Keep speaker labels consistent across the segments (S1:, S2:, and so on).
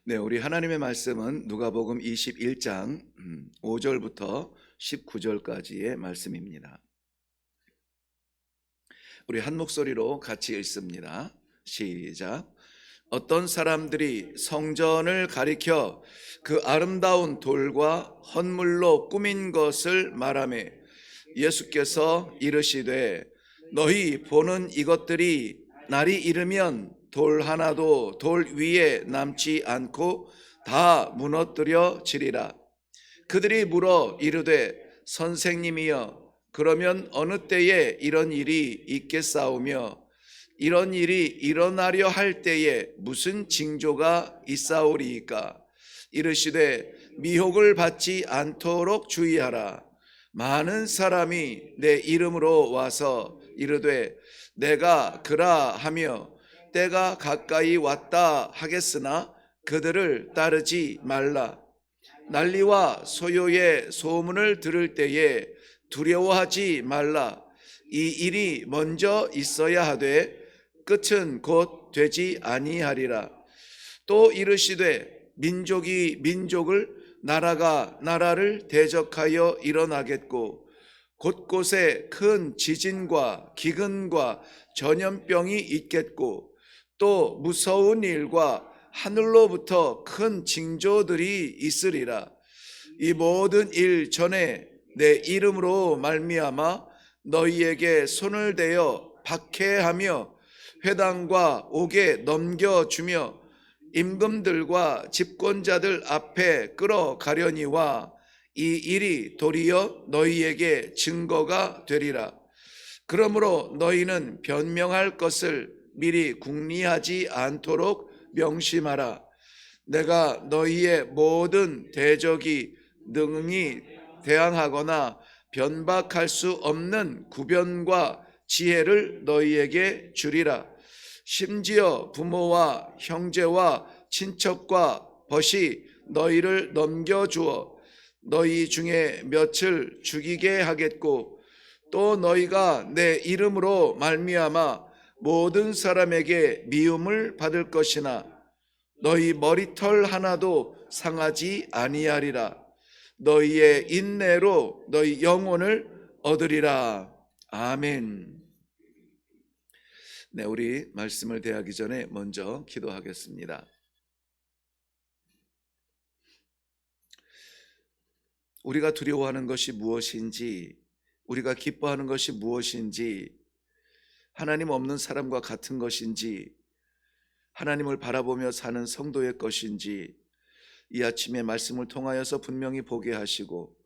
S1: 네, 우리 하나님의 말씀은 누가복음 21장 5절부터 19절까지의 말씀입니다. 우리 한 목소리로 같이 읽습니다. 시작. 어떤 사람들이 성전을 가리켜 그 아름다운 돌과 헌물로 꾸민 것을 말하매 예수께서 이르시되 너희 보는 이것들이 날이 이르면 돌 하나도 돌 위에 남지 않고 다 무너뜨려 지리라. 그들이 물어 이르되 선생님이여 그러면 어느 때에 이런 일이 있겠사오며 이런 일이 일어나려 할 때에 무슨 징조가 있사오리이까? 이르시되 미혹을 받지 않도록 주의하라. 많은 사람이 내 이름으로 와서 이르되 내가 그라 하며 때가 가까이 왔다 하겠으나 그들을 따르지 말라. 난리와 소요의 소문을 들을 때에 두려워하지 말라. 이 일이 먼저 있어야 하되 끝은 곧 되지 아니하리라. 또 이르시되 민족이 민족을 나라가 나라를 대적하여 일어나겠고 곳곳에 큰 지진과 기근과 전염병이 있겠고 또 무서운 일과 하늘로부터 큰 징조들이 있으리라. 이 모든 일 전에 내 이름으로 말미암아 너희에게 손을 대어 박해하며 회당과 옥에 넘겨주며 임금들과 집권자들 앞에 끌어가려니와 이 일이 도리어 너희에게 증거가 되리라. 그러므로 너희는 변명할 것을 미리 궁리하지 않도록 명심하라. 내가 너희의 모든 대적이 능히 대항하거나 변박할 수 없는 구변과 지혜를 너희에게 주리라. 심지어 부모와 형제와 친척과 벗이 너희를 넘겨주어 너희 중에 몇을 죽이게 하겠고 또 너희가 내 이름으로 말미암아 모든 사람에게 미움을 받을 것이나 너희 머리털 하나도 상하지 아니하리라. 너희의 인내로 너희 영혼을 얻으리라. 아멘. 네, 우리 말씀을 대하기 전에 먼저 기도하겠습니다. 우리가 두려워하는 것이 무엇인지, 우리가 기뻐하는 것이 무엇인지, 하나님 없는 사람과 같은 것인지, 하나님을 바라보며 사는 성도의 것인지 이 아침에 말씀을 통하여서 분명히 보게 하시고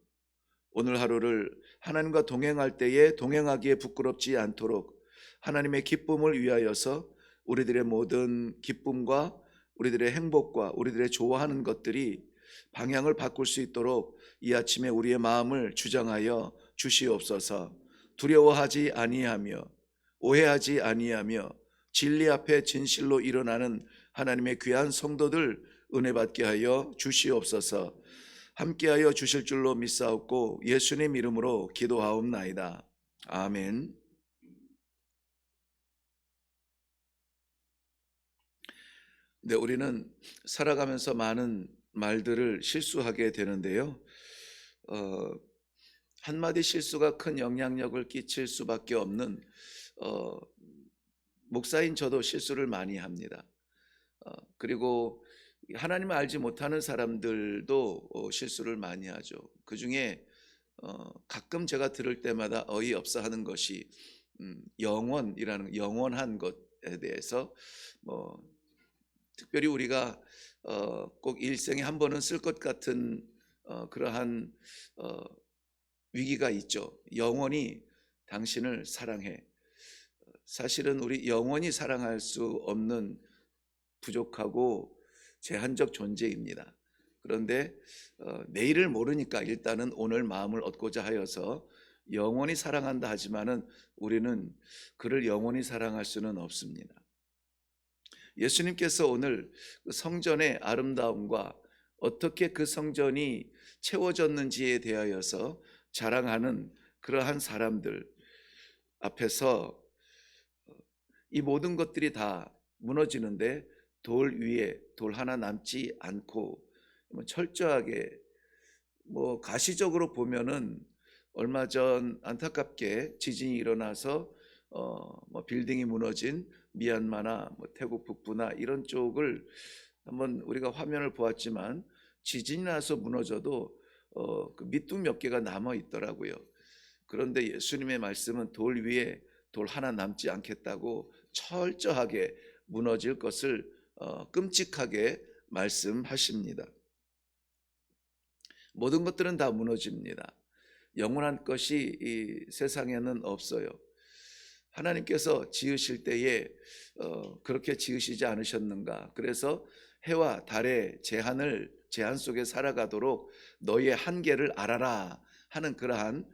S1: 오늘 하루를 하나님과 동행할 때에 동행하기에 부끄럽지 않도록 하나님의 기쁨을 위하여서 우리들의 모든 기쁨과 우리들의 행복과 우리들의 좋아하는 것들이 방향을 바꿀 수 있도록 이 아침에 우리의 마음을 주장하여 주시옵소서. 두려워하지 아니하며 오해하지 아니하며 진리 앞에 진실로 일어나는 하나님의 귀한 성도들 은혜 받게 하여 주시옵소서. 함께하여 주실 줄로 믿사옵고 예수님 이름으로 기도하옵나이다. 아멘. 네, 우리는 살아가면서 많은 말들을 실수하게 되는데요. 한마디 실수가 큰 영향력을 끼칠 수밖에 없는 목사인 저도 실수를 많이 합니다. 그리고 하나님을 알지 못하는 사람들도 실수를 많이 하죠. 그 중에 가끔 제가 들을 때마다 어이없어 하는 것이 영원이라는 영원한 것에 대해서 특별히 우리가 꼭 일생에 한 번은 쓸 것 같은 그러한 위기가 있죠. 영원히 당신을 사랑해. 사실은 우리 영원히 사랑할 수 없는 부족하고 제한적 존재입니다. 그런데 내일을 모르니까 일단은 오늘 마음을 얻고자 하여서 영원히 사랑한다 하지만은 우리는 그를 영원히 사랑할 수는 없습니다. 예수님께서 오늘 성전의 아름다움과 어떻게 그 성전이 채워졌는지에 대하여서 자랑하는 그러한 사람들 앞에서 이 모든 것들이 다 무너지는데 돌 위에 돌 하나 남지 않고 철저하게 가시적으로 보면은 얼마 전 안타깝게 지진이 일어나서 빌딩이 무너진 미얀마나 태국 북부나 이런 쪽을 한번 우리가 화면을 보았지만 지진이 나서 무너져도 그 밑둥 몇 개가 남아 있더라고요. 그런데 예수님의 말씀은 돌 위에 돌 하나 남지 않겠다고 철저하게 무너질 것을 끔찍하게 말씀하십니다. 모든 것들은 다 무너집니다. 영원한 것이 이 세상에는 없어요. 하나님께서 지으실 때에 그렇게 지으시지 않으셨는가? 그래서 해와 달의 제한 속에 살아가도록 너희의 한계를 알아라 하는 그러한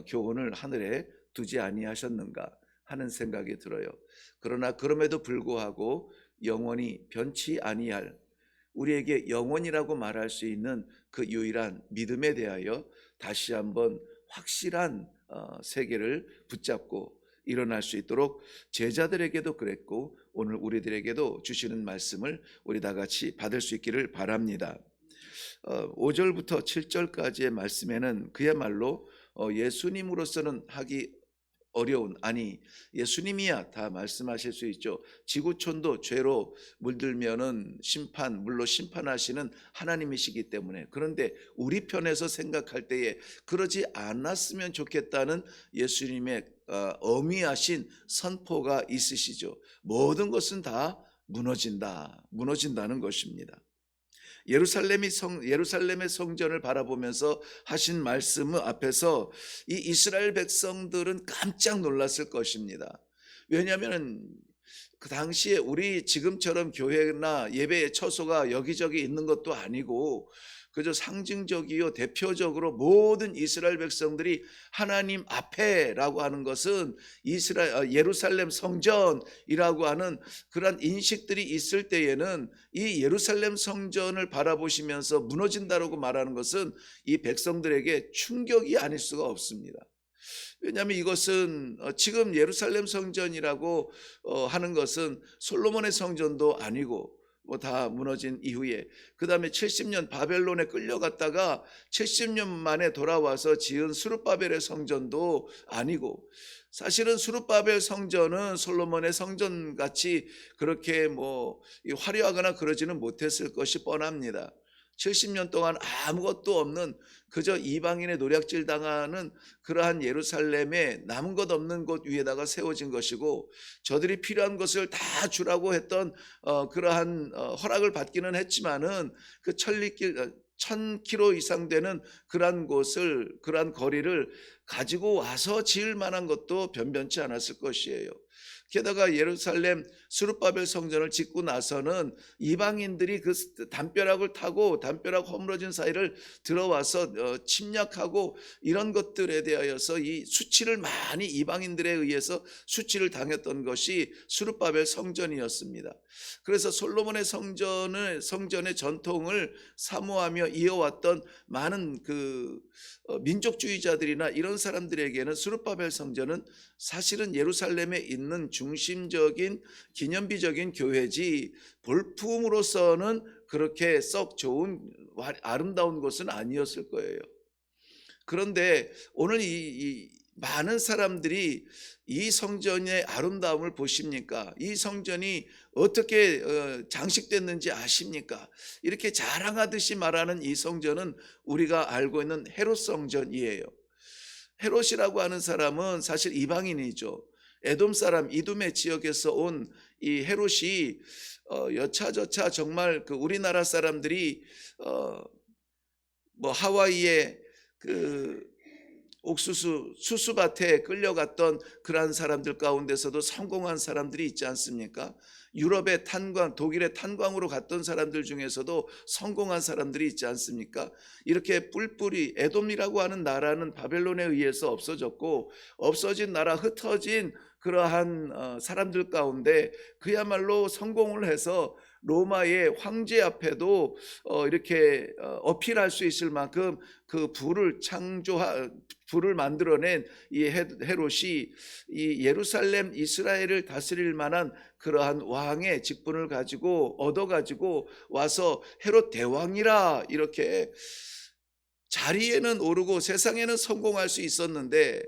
S1: 교훈을 하늘에 두지 아니하셨는가 하는 생각이 들어요. 그러나 그럼에도 불구하고 영원히 변치 아니할, 우리에게 영원이라고 말할 수 있는 그 유일한 믿음에 대하여 다시 한번 확실한 세계를 붙잡고 일어날 수 있도록 제자들에게도 그랬고 오늘 우리들에게도 주시는 말씀을 우리 다 같이 받을 수 있기를 바랍니다. 5절부터 7절까지의 말씀에는 그야말로 예수님으로서는 하기 어려운, 아니 예수님이야 다 말씀하실 수 있죠. 지구촌도 죄로 물들면은 물로 심판하시는 하나님이시기 때문에, 그런데 우리 편에서 생각할 때에 그러지 않았으면 좋겠다는 예수님의 어미하신 선포가 있으시죠. 모든 것은 다 무너진다는 것입니다. 예루살렘의 성전을 바라보면서 하신 말씀 앞에서 이 이스라엘 백성들은 깜짝 놀랐을 것입니다. 왜냐하면 그 당시에 우리 지금처럼 교회나 예배의 처소가 여기저기 있는 것도 아니고 그저 상징적이요 대표적으로 모든 이스라엘 백성들이 하나님 앞에라고 하는 것은 예루살렘 성전이라고 하는 그런 인식들이 있을 때에는 이 예루살렘 성전을 바라보시면서 무너진다라고 말하는 것은 이 백성들에게 충격이 아닐 수가 없습니다. 왜냐하면 이것은 지금 예루살렘 성전이라고 하는 것은 솔로몬의 성전도 아니고 다 무너진 이후에 그 다음에 70년 바벨론에 끌려갔다가 70년 만에 돌아와서 지은 스룹바벨의 성전도 아니고, 사실은 스룹바벨 성전은 솔로몬의 성전같이 그렇게 화려하거나 그러지는 못했을 것이 뻔합니다. 70년 동안 아무것도 없는 그저 이방인의 노략질 당하는 그러한 예루살렘에 남은 것 없는 곳 위에다가 세워진 것이고, 저들이 필요한 것을 다 주라고 했던 그러한 허락을 받기는 했지만은 그 1000km 이상 되는 그러한 거리를 가지고 와서 지을 만한 것도 변변치 않았을 것이에요. 게다가 예루살렘 스룹바벨 성전을 짓고 나서는 이방인들이 그 담벼락을 타고 담벼락 허물어진 사이를 들어와서 침략하고 이런 것들에 대하여서 이 수치를 많이 이방인들에 의해서 수치를 당했던 것이 스룹바벨 성전이었습니다. 그래서 솔로몬의 성전의 전통을 사모하며 이어왔던 많은 민족주의자들이나 이런 사람들에게는 스룹바벨 성전은 사실은 예루살렘에 있는 중심적인 기념비적인 교회지 볼품으로서는 그렇게 썩 좋은 아름다운 곳은 아니었을 거예요. 그런데 오늘 이 많은 사람들이 이 성전의 아름다움을 보십니까? 이 성전이 어떻게 장식됐는지 아십니까? 이렇게 자랑하듯이 말하는 이 성전은 우리가 알고 있는 헤롯 성전이에요. 헤롯이라고 하는 사람은 사실 이방인이죠. 에돔 사람 이두메 지역에서 온 이 헤롯이 여차저차 정말 그 우리나라 사람들이 하와이의 그 수수밭에 끌려갔던 그러한 사람들 가운데서도 성공한 사람들이 있지 않습니까? 유럽의 탄광, 독일의 탄광으로 갔던 사람들 중에서도 성공한 사람들이 있지 않습니까? 이렇게 뿔뿔이 에돔이라고 하는 나라는 바벨론에 의해서 없어졌고, 없어진 나라, 흩어진 그러한 사람들 가운데 그야말로 성공을 해서 로마의 황제 앞에도 이렇게 어필할 수 있을 만큼 그 불을 만들어낸 이 헤롯이 이 예루살렘 이스라엘을 다스릴 만한 그러한 왕의 직분을 가지고 얻어가지고 와서 헤롯 대왕이라 이렇게 자리에는 오르고 세상에는 성공할 수 있었는데,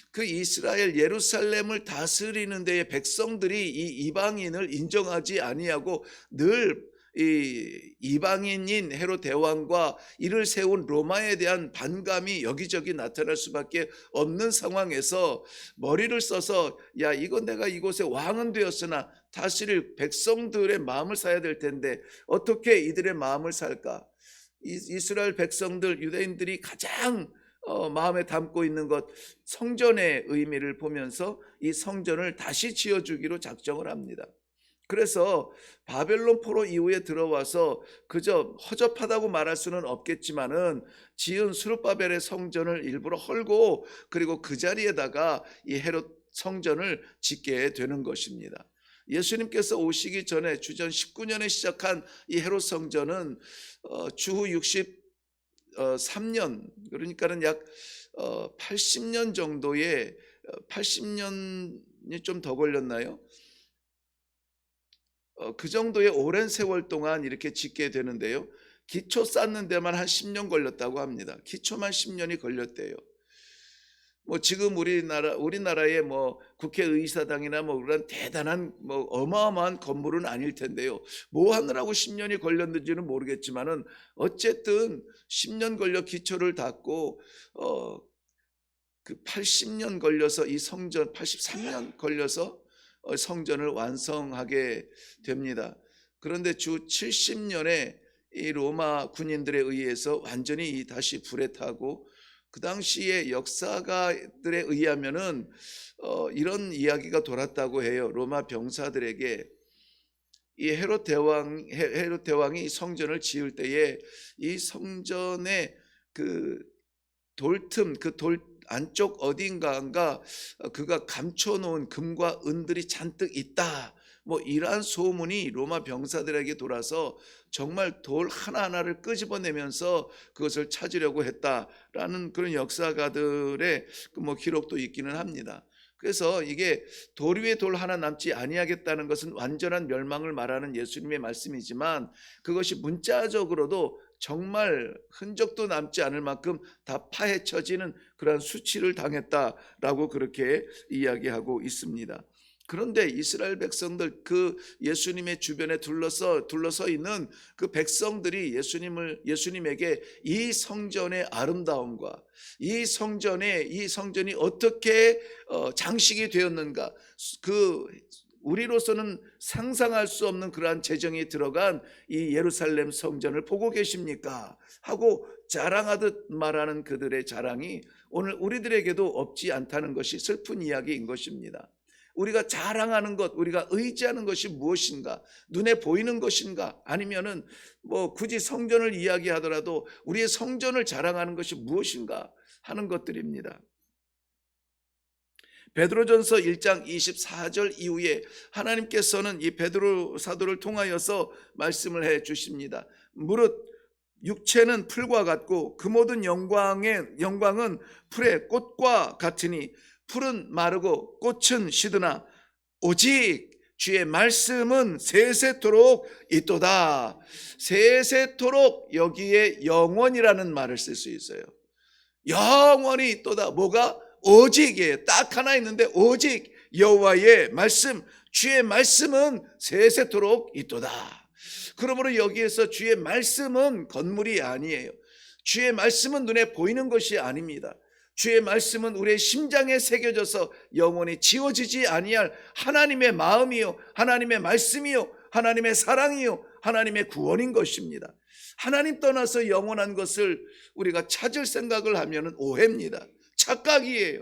S1: 그 이스라엘 예루살렘을 다스리는 데에 백성들이 이 이방인을 인정하지 아니하고 늘 이 이방인인 헤롯 대왕과 이를 세운 로마에 대한 반감이 여기저기 나타날 수밖에 없는 상황에서 머리를 써서, 야, 이건 내가 이곳에 왕은 되었으나 다스릴 백성들의 마음을 사야 될 텐데 어떻게 이들의 마음을 살까? 이스라엘 백성들, 유대인들이 가장 마음에 담고 있는 것, 성전의 의미를 보면서 이 성전을 다시 지어주기로 작정을 합니다. 그래서 바벨론 포로 이후에 들어와서 그저 허접하다고 말할 수는 없겠지만은 지은 스룹바벨의 성전을 일부러 헐고 그리고 그 자리에다가 이 헤롯 성전을 짓게 되는 것입니다. 예수님께서 오시기 전에 주전 19년에 시작한 이 헤롯 성전은 주후 63년, 그러니까는 약 80년 정도의 80년이 좀 더 걸렸나요? 그 정도의 오랜 세월 동안 이렇게 짓게 되는데요. 기초 쌓는 데만 한 10년 걸렸다고 합니다. 기초만 10년이 걸렸대요. 뭐 지금 우리나라의 뭐 국회의사당이나 뭐 그런 대단한 뭐 어마어마한 건물은 아닐 텐데요. 뭐 하느라고 10년이 걸렸는지는 모르겠지만은 어쨌든 10년 걸려 기초를 닦고 그 80년 걸려서 이 성전, 83년 걸려서 성전을 완성하게 됩니다. 그런데 주 70년에 이 로마 군인들에 의해서 완전히 다시 불에 타고, 그 당시에 역사가들에 의하면은 이런 이야기가 돌았다고 해요. 로마 병사들에게 이 헤롯 대왕이 성전을 지을 때에 이 성전의 그 돌틈, 그 돌 안쪽 어딘가가 그가 감춰놓은 금과 은들이 잔뜩 있다, 뭐 이러한 소문이 로마 병사들에게 돌아서 정말 돌 하나하나를 끄집어내면서 그것을 찾으려고 했다라는 그런 역사가들의 뭐 기록도 있기는 합니다. 그래서 이게 돌 위에 돌 하나 남지 아니하겠다는 것은 완전한 멸망을 말하는 예수님의 말씀이지만, 그것이 문자적으로도 정말 흔적도 남지 않을 만큼 다 파헤쳐지는 그러한 수치를 당했다라고 그렇게 이야기하고 있습니다. 그런데 이스라엘 백성들, 그 예수님의 주변에 둘러서 있는 그 백성들이 예수님에게 이 성전의 아름다움과 이 성전이 어떻게 장식이 되었는가, 그 우리로서는 상상할 수 없는 그러한 재정이 들어간 이 예루살렘 성전을 보고 계십니까? 하고 자랑하듯 말하는 그들의 자랑이 오늘 우리들에게도 없지 않다는 것이 슬픈 이야기인 것입니다. 우리가 자랑하는 것, 우리가 의지하는 것이 무엇인가? 눈에 보이는 것인가? 아니면은 뭐 굳이 성전을 이야기하더라도 우리의 성전을 자랑하는 것이 무엇인가 하는 것들입니다. 베드로전서 1장 24절 이후에 하나님께서는 이 베드로 사도를 통하여서 말씀을 해 주십니다. 무릇 육체는 풀과 같고 그 모든 영광은 풀의 꽃과 같으니 풀은 마르고 꽃은 시드나 오직 주의 말씀은 세세토록 있도다. 세세토록, 여기에 영원이라는 말을 쓸 수 있어요. 영원히 있도다. 뭐가? 오직이에요. 딱 하나 있는데 오직 여호와의 말씀, 주의 말씀은 세세토록 있도다. 그러므로 여기에서 주의 말씀은 건물이 아니에요. 주의 말씀은 눈에 보이는 것이 아닙니다. 주의 말씀은 우리의 심장에 새겨져서 영원히 지워지지 아니할 하나님의 마음이요, 하나님의 말씀이요, 하나님의 사랑이요, 하나님의 구원인 것입니다. 하나님 떠나서 영원한 것을 우리가 찾을 생각을 하면 오해입니다. 착각이에요.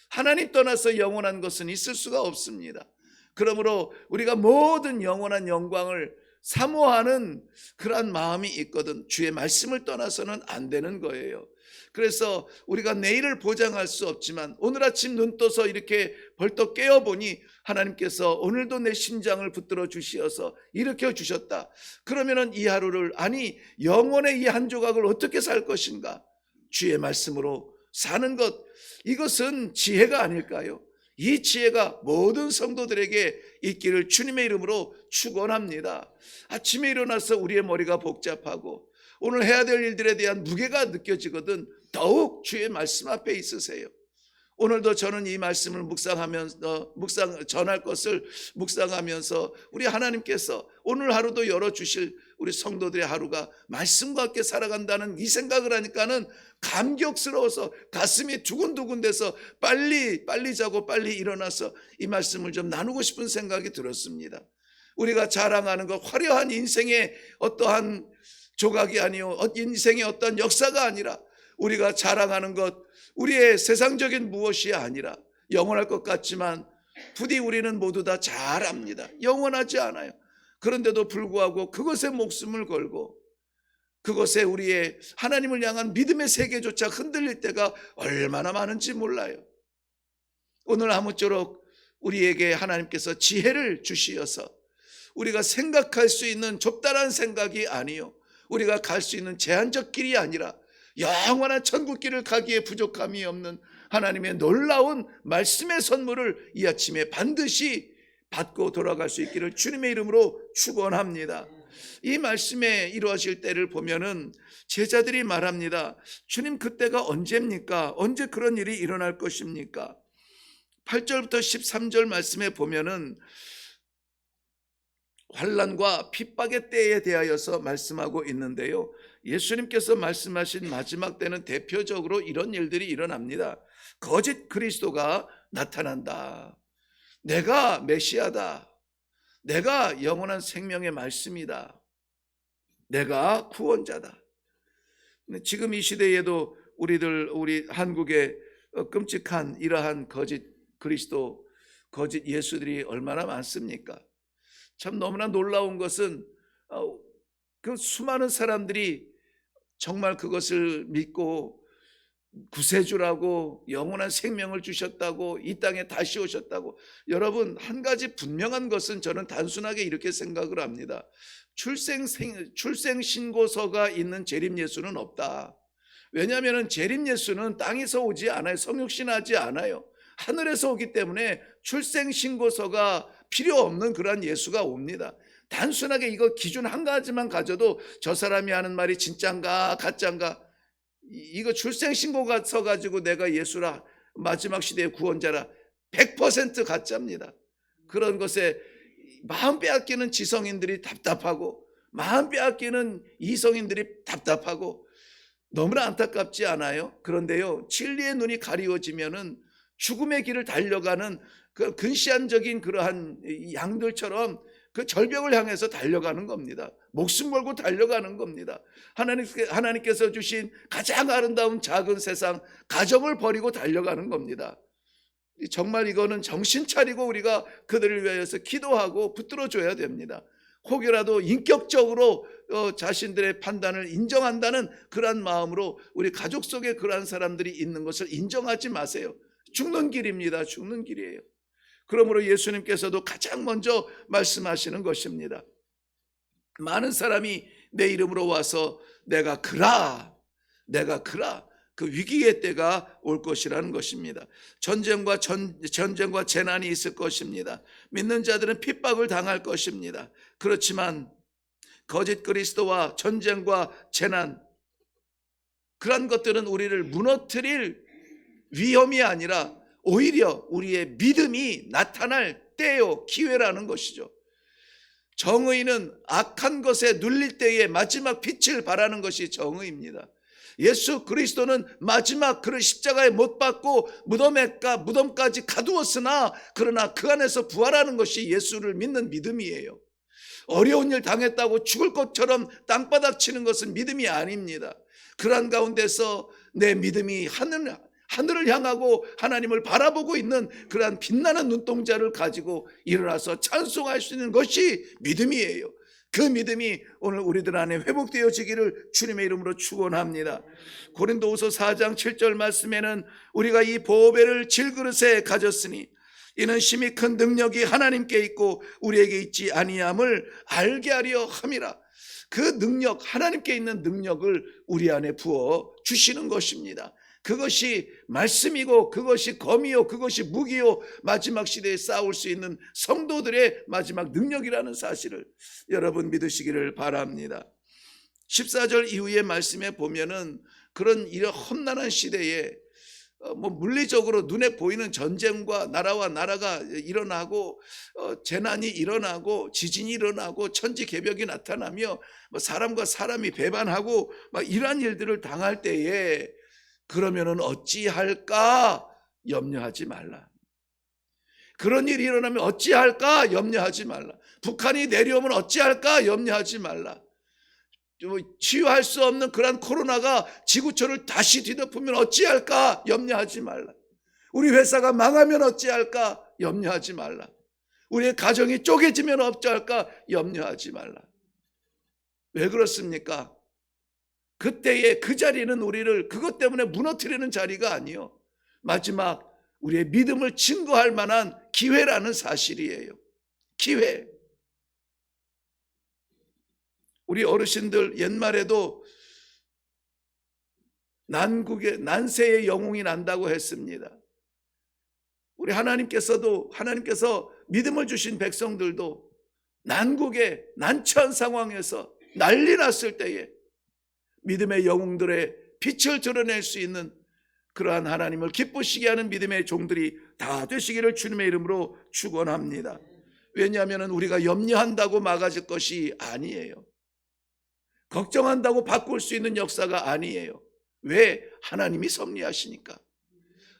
S1: 하나님 떠나서 영원한 것은 있을 수가 없습니다. 그러므로 우리가 모든 영원한 영광을 사모하는 그러한 마음이 있거든. 주의 말씀을 떠나서는 안 되는 거예요. 그래서 우리가 내일을 보장할 수 없지만 오늘 아침 눈 떠서 이렇게 벌떡 깨어보니 하나님께서 오늘도 내 심장을 붙들어 주시어서 일으켜 주셨다. 그러면은 이 하루를, 아니 영혼의 이 한 조각을 어떻게 살 것인가? 주의 말씀으로 사는 것, 이것은 지혜가 아닐까요? 이 지혜가 모든 성도들에게 있기를 주님의 이름으로 축원합니다. 아침에 일어나서 우리의 머리가 복잡하고 오늘 해야 될 일들에 대한 무게가 느껴지거든 더욱 주의 말씀 앞에 있으세요. 오늘도 저는 이 말씀을 전할 것을 묵상하면서 우리 하나님께서 오늘 하루도 열어주실 우리 성도들의 하루가 말씀과 함께 살아간다는 이 생각을 하니까는 감격스러워서 가슴이 두근두근돼서 빨리 자고 빨리 일어나서 이 말씀을 좀 나누고 싶은 생각이 들었습니다. 우리가 자랑하는 것, 화려한 인생의 어떠한 조각이 아니요 인생의 어떤 역사가 아니라 우리가 자랑하는 것, 우리의 세상적인 무엇이 아니라 영원할 것 같지만 부디 우리는 모두 다 잘 압니다. 영원하지 않아요. 그런데도 불구하고 그것에 목숨을 걸고 그것에 우리의 하나님을 향한 믿음의 세계조차 흔들릴 때가 얼마나 많은지 몰라요. 오늘 아무쪼록 우리에게 하나님께서 지혜를 주시어서 우리가 생각할 수 있는 좁다란 생각이 아니요 우리가 갈 수 있는 제한적 길이 아니라 영원한 천국길을 가기에 부족함이 없는 하나님의 놀라운 말씀의 선물을 이 아침에 반드시 받고 돌아갈 수 있기를 주님의 이름으로 축원합니다. 이 말씀에 이루어질 때를 보면은 제자들이 말합니다. 주님, 그때가 언제입니까? 언제 그런 일이 일어날 것입니까? 8절부터 13절 말씀에 보면은 환난과 핍박의 때에 대하여서 말씀하고 있는데요. 예수님께서 말씀하신 마지막 때는 대표적으로 이런 일들이 일어납니다. 거짓 그리스도가 나타난다. 내가 메시아다. 내가 영원한 생명의 말씀이다. 내가 구원자다. 지금 이 시대에도 우리 한국에 끔찍한 이러한 거짓 그리스도, 거짓 예수들이 얼마나 많습니까? 참 너무나 놀라운 것은 그 수많은 사람들이 정말 그것을 믿고 구세주라고 영원한 생명을 주셨다고 이 땅에 다시 오셨다고. 여러분, 한 가지 분명한 것은 저는 단순하게 이렇게 생각을 합니다. 출생 신고서가 있는 재림 예수는 없다. 왜냐하면 재림 예수는 땅에서 오지 않아요. 성육신하지 않아요. 하늘에서 오기 때문에 출생 신고서가 필요 없는 그러한 예수가 옵니다. 단순하게 이거 기준 한 가지만 가져도 저 사람이 하는 말이 진짠가 가짠가, 이거 출생신고가 써가지고 내가 예수라, 마지막 시대의 구원자라, 100% 가짜입니다. 그런 것에 마음 빼앗기는 지성인들이 답답하고 마음 빼앗기는 이성인들이 답답하고 너무나 안타깝지 않아요? 그런데요, 진리의 눈이 가리워지면은 죽음의 길을 달려가는 그 근시안적인 그러한 양들처럼 그 절벽을 향해서 달려가는 겁니다. 목숨 걸고 달려가는 겁니다. 하나님께서 주신 가장 아름다운 작은 세상, 가정을 버리고 달려가는 겁니다. 정말 이거는 정신 차리고 우리가 그들을 위해서 기도하고 붙들어줘야 됩니다. 혹여라도 인격적으로 자신들의 판단을 인정한다는 그러한 마음으로 우리 가족 속에 그러한 사람들이 있는 것을 인정하지 마세요. 죽는 길입니다. 죽는 길이에요. 그러므로 예수님께서도 가장 먼저 말씀하시는 것입니다. 많은 사람이 내 이름으로 와서 내가 그라 그 위기의 때가 올 것이라는 것입니다. 전쟁과 재난이 있을 것입니다. 믿는 자들은 핍박을 당할 것입니다. 그렇지만 거짓 그리스도와 전쟁과 재난, 그런 것들은 우리를 무너뜨릴 위험이 아니라 오히려 우리의 믿음이 나타날 때요, 기회라는 것이죠. 정의는 악한 것에 눌릴 때에 마지막 빛을 발하는 것이 정의입니다. 예수 그리스도는 마지막 그를 십자가에 못 박고 무덤까지 가두었으나 그러나 그 안에서 부활하는 것이 예수를 믿는 믿음이에요. 어려운 일 당했다고 죽을 것처럼 땅바닥 치는 것은 믿음이 아닙니다. 그러한 가운데서 내 믿음이 하늘을 향하고 하나님을 바라보고 있는 그러한 빛나는 눈동자를 가지고 일어나서 찬송할 수 있는 것이 믿음이에요. 그 믿음이 오늘 우리들 안에 회복되어지기를 주님의 이름으로 축원합니다. 고린도후서 4장 7절 말씀에는 우리가 이 보배를 질그릇에 가졌으니 이는 심히 큰 능력이 하나님께 있고 우리에게 있지 아니함을 알게 하려 함이라. 그 능력, 하나님께 있는 능력을 우리 안에 부어 주시는 것입니다. 그것이 말씀이고 그것이 검이요 그것이 무기요 마지막 시대에 싸울 수 있는 성도들의 마지막 능력이라는 사실을 여러분 믿으시기를 바랍니다. 14절 이후의 말씀에 보면은 그런 이런 험난한 시대에 물리적으로 눈에 보이는 전쟁과 나라와 나라가 일어나고 재난이 일어나고 지진이 일어나고 천지개벽이 나타나며 사람과 사람이 배반하고 막 이러한 일들을 당할 때에 그러면은 어찌할까 염려하지 말라. 그런 일이 일어나면 어찌할까 염려하지 말라. 북한이 내려오면 어찌할까 염려하지 말라. 치유할 수 없는 그러한 코로나가 지구촌을 다시 뒤덮으면 어찌할까 염려하지 말라. 우리 회사가 망하면 어찌할까 염려하지 말라. 우리의 가정이 쪼개지면 어찌할까 염려하지 말라. 왜 그렇습니까? 그때의 그 자리는 우리를 그것 때문에 무너뜨리는 자리가 아니요, 마지막 우리의 믿음을 증거할 만한 기회라는 사실이에요. 기회. 우리 어르신들 옛말에도 난세의 영웅이 난다고 했습니다. 우리 하나님께서 믿음을 주신 백성들도 난국의 난처한 상황에서 난리 났을 때에 믿음의 영웅들의 빛을 드러낼 수 있는 그러한 하나님을 기쁘시게 하는 믿음의 종들이 다 되시기를 주님의 이름으로 축원합니다. 왜냐하면 우리가 염려한다고 막아질 것이 아니에요. 걱정한다고 바꿀 수 있는 역사가 아니에요. 왜? 하나님이 섭리하시니까.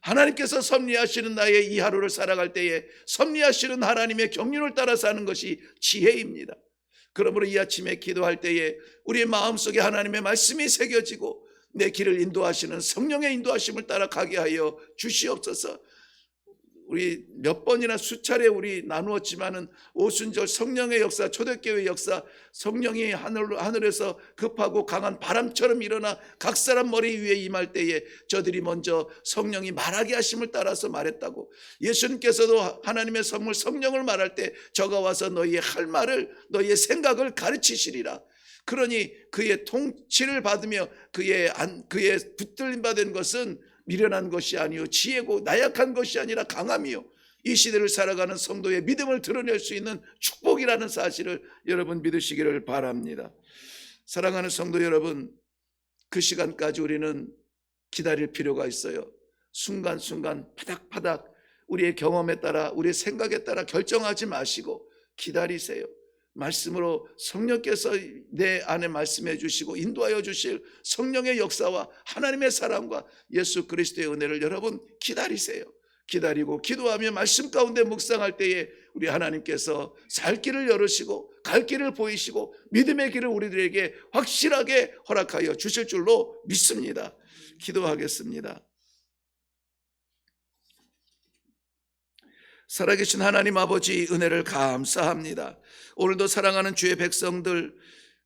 S1: 하나님께서 섭리하시는 나의 이 하루를 살아갈 때에 섭리하시는 하나님의 경륜을 따라 사는 것이 지혜입니다. 그러므로 이 아침에 기도할 때에 우리의 마음속에 하나님의 말씀이 새겨지고 내 길을 인도하시는 성령의 인도하심을 따라 가게 하여 주시옵소서. 우리 몇 번이나 수차례 우리 나누었지만은 오순절 성령의 역사, 초대교회 역사, 성령이 하늘에서 급하고 강한 바람처럼 일어나 각 사람 머리 위에 임할 때에 저들이 먼저 성령이 말하게 하심을 따라서 말했다고. 예수님께서도 하나님의 선물 성령을 말할 때 저가 와서 너희의 할 말을, 너희의 생각을 가르치시리라. 그러니 그의 통치를 받으며 그의 붙들림 받은 것은 미련한 것이 아니요 지혜고 나약한 것이 아니라 강함이요 이 시대를 살아가는 성도의 믿음을 드러낼 수 있는 축복이라는 사실을 여러분 믿으시기를 바랍니다. 사랑하는 성도 여러분, 그 시간까지 우리는 기다릴 필요가 있어요. 순간순간 파닥파닥 우리의 경험에 따라 우리의 생각에 따라 결정하지 마시고 기다리세요. 말씀으로 성령께서 내 안에 말씀해 주시고 인도하여 주실 성령의 역사와 하나님의 사랑과 예수 그리스도의 은혜를 여러분 기다리세요. 기다리고 기도하며 말씀 가운데 묵상할 때에 우리 하나님께서 살 길을 열으시고 갈 길을 보이시고 믿음의 길을 우리들에게 확실하게 허락하여 주실 줄로 믿습니다. 기도하겠습니다. 살아계신 하나님 아버지, 은혜를 감사합니다. 오늘도 사랑하는 주의 백성들,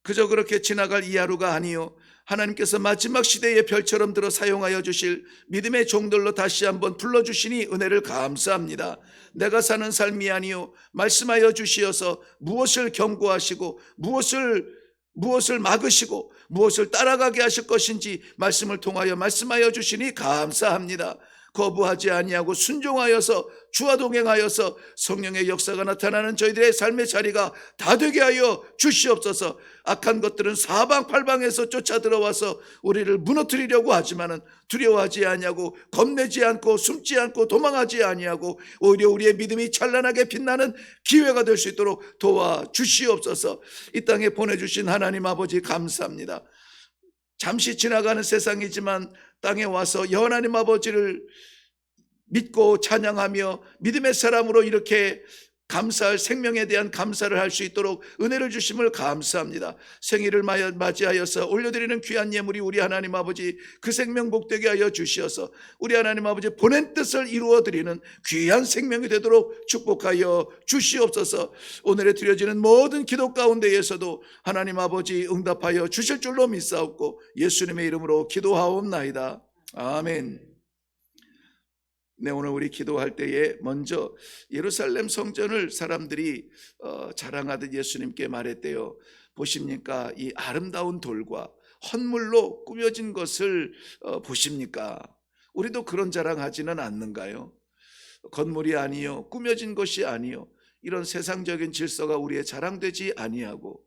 S1: 그저 그렇게 지나갈 이 하루가 아니요 하나님께서 마지막 시대의 별처럼 들어 사용하여 주실 믿음의 종들로 다시 한번 불러주시니 은혜를 감사합니다. 내가 사는 삶이 아니요 말씀하여 주시어서 무엇을 경고하시고 무엇을 막으시고 무엇을 따라가게 하실 것인지 말씀을 통하여 말씀하여 주시니 감사합니다. 거부하지 아니하고 순종하여서 주와 동행하여서 성령의 역사가 나타나는 저희들의 삶의 자리가 다 되게 하여 주시옵소서. 악한 것들은 사방팔방에서 쫓아 들어와서 우리를 무너뜨리려고 하지만은 두려워하지 아니하고 겁내지 않고 숨지 않고 도망하지 아니하고 오히려 우리의 믿음이 찬란하게 빛나는 기회가 될 수 있도록 도와주시옵소서. 이 땅에 보내주신 하나님 아버지 감사합니다. 잠시 지나가는 세상이지만 땅에 와서 하나님 아버지를 믿고 찬양하며 믿음의 사람으로 이렇게 감사할 생명에 대한 감사를 할 수 있도록 은혜를 주심을 감사합니다. 생일을 맞이하여서 올려드리는 귀한 예물이 우리 하나님 아버지 그 생명 복되게 하여 주시어서 우리 하나님 아버지 보낸 뜻을 이루어드리는 귀한 생명이 되도록 축복하여 주시옵소서. 오늘에 드려지는 모든 기도 가운데에서도 하나님 아버지 응답하여 주실 줄로 믿사옵고 예수님의 이름으로 기도하옵나이다. 아멘. 네, 오늘 우리 기도할 때에 먼저 예루살렘 성전을 사람들이 자랑하듯 예수님께 말했대요. 보십니까? 이 아름다운 돌과 헌물로 꾸며진 것을 보십니까? 우리도 그런 자랑하지는 않는가요? 건물이 아니요, 꾸며진 것이 아니요, 이런 세상적인 질서가 우리의 자랑되지 아니하고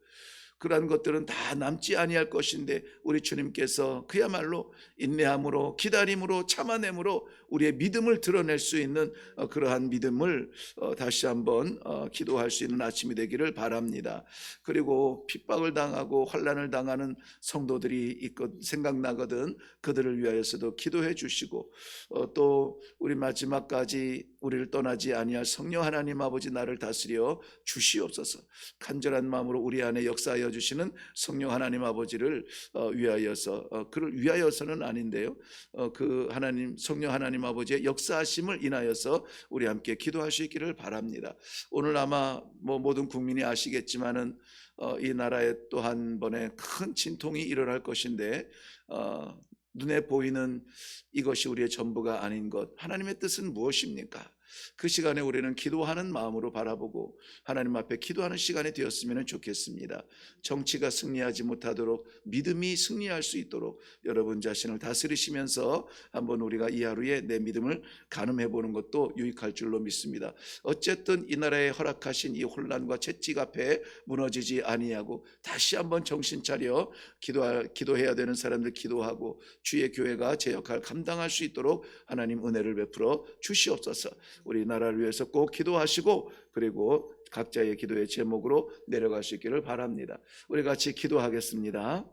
S1: 그러한 것들은 다 남지 아니할 것인데 우리 주님께서 그야말로 인내함으로 기다림으로 참아냄으로 우리의 믿음을 드러낼 수 있는 그러한 믿음을 다시 한번 기도할 수 있는 아침이 되기를 바랍니다. 그리고 핍박을 당하고 환난을 당하는 성도들이 생각나거든 그들을 위하여서도 기도해 주시고 또 우리 마지막까지 우리를 떠나지 아니할 성령 하나님 아버지 나를 다스려 주시옵소서. 간절한 마음으로 우리 안에 역사하여 주시는 성령 하나님 아버지를 위하여서 그를 위하여서는 아닌데요. 그 하나님 성령 하나님 아버지의 역사하심을 인하여서 우리 함께 기도할 수 있기를 바랍니다. 오늘 아마 모든 국민이 아시겠지만은 이 나라에 또 한 번의 큰 진통이 일어날 것인데 눈에 보이는 이것이 우리의 전부가 아닌 것, 하나님의 뜻은 무엇입니까? 그 시간에 우리는 기도하는 마음으로 바라보고 하나님 앞에 기도하는 시간이 되었으면 좋겠습니다. 정치가 승리하지 못하도록 믿음이 승리할 수 있도록 여러분 자신을 다스리시면서 한번 우리가 이 하루에 내 믿음을 가늠해 보는 것도 유익할 줄로 믿습니다. 어쨌든 이 나라에 허락하신 이 혼란과 채찍 앞에 무너지지 아니하고 다시 한번 정신 차려 기도해야 되는 사람들 기도하고 주의 교회가 제 역할을 감당할 수 있도록 하나님 은혜를 베풀어 주시옵소서. 우리 나라를 위해서 꼭 기도하시고 그리고 각자의 기도의 제목으로 내려갈 수 있기를 바랍니다. 우리 같이 기도하겠습니다.